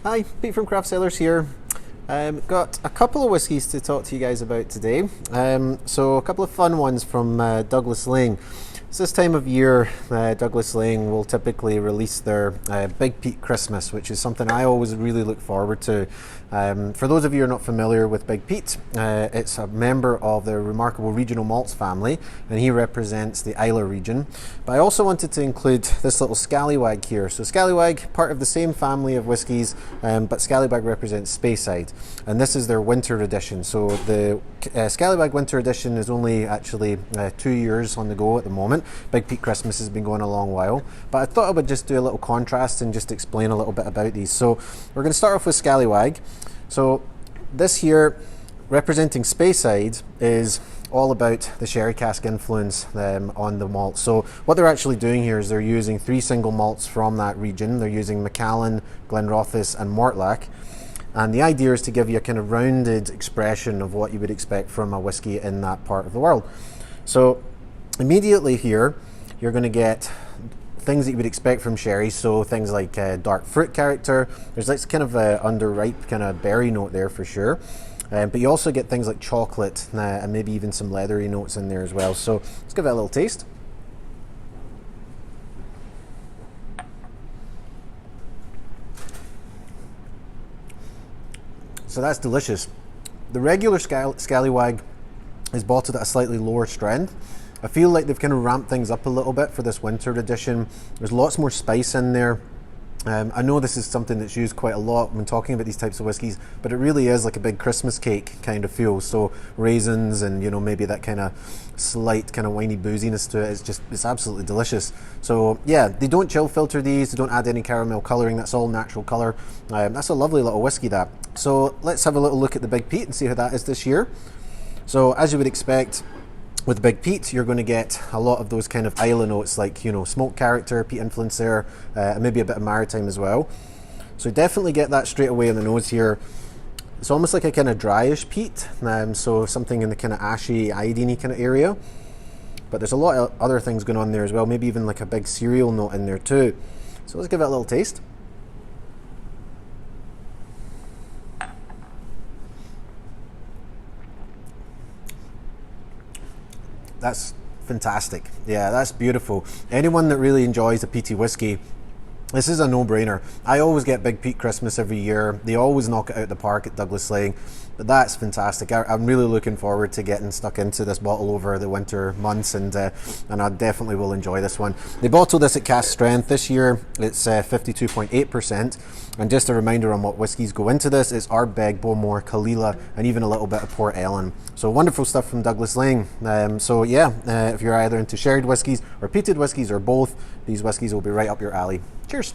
Hi, Pete from Craft Cellars here. Got a couple of whiskies to talk to you guys about today. So a couple of fun ones from Douglas Laing. So this time of year, Douglas Laing will typically release their Big Peat Christmas, which is something I always really look forward to. For those of you who are not familiar with Big Peat, it's a member of the remarkable regional malts family, and he represents the Islay region. But I also wanted to include this little Scallywag here. So Scallywag, part of the same family of whiskies, but Scallywag represents Speyside, and this is their winter edition. So the Scallywag winter edition is only actually 2 years on the go at the moment. Big Peat Christmas has been going a long while, but I thought I would just do a little contrast and just explain a little bit about these. So we're going to start off with Scallywag. So this here, representing Speyside, is all about the sherry cask influence on the malt. So what they're actually doing here is they're using 3 single malts from that region. They're using Macallan, Glenrothes and Mortlach. And the idea is to give you a kind of rounded expression of what you would expect from a whiskey in that part of the world. So immediately here, you're going to get things that you would expect from sherry, so things like dark fruit character. There's this kind of underripe kind of berry note there for sure. But you also get things like chocolate and maybe even some leathery notes in there as well. So let's give it a little taste. So that's delicious. The regular Scallywag is bottled at a slightly lower strength. I feel like they've kind of ramped things up a little bit for this winter edition. There's lots more spice in there. I know this is something that's used quite a lot when talking about these types of whiskies, but it really is like a big Christmas cake kind of feel. So raisins and, you know, maybe that kind of slight kind of winey booziness to it. It's absolutely delicious. So yeah, they don't chill filter these. They don't add any caramel colouring. That's all natural colour. That's a lovely little whiskey, that. So let's have a little look at the Big Peat and see how that is this year. So as you would expect, with Big Peat, you're going to get a lot of those kind of Islay notes, like, you know, smoke character, peat influence there, and maybe a bit of maritime as well. So definitely get that straight away in the nose here. It's almost like a kind of dryish peat, so something in the kind of ashy, iodine-y kind of area. But there's a lot of other things going on there as well, maybe even like a big cereal note in there too. So let's give it a little taste. That's fantastic. Yeah, that's beautiful. Anyone that really enjoys a peaty whiskey, this is a no-brainer. I always get Big Peat Christmas every year. They always knock it out the park at Douglas Laing. But that's fantastic. I'm really looking forward to getting stuck into this bottle over the winter months, and I definitely will enjoy this one. They bottled this at cask strength. This year it's 52.8%. And just a reminder on what whiskies go into this, it's Ardbeg, Bowmore, Kalila, and even a little bit of Port Ellen. So wonderful stuff from Douglas Laing. So yeah, if you're either into sherried whiskies or peated whiskies or both, these whiskies will be right up your alley. Cheers.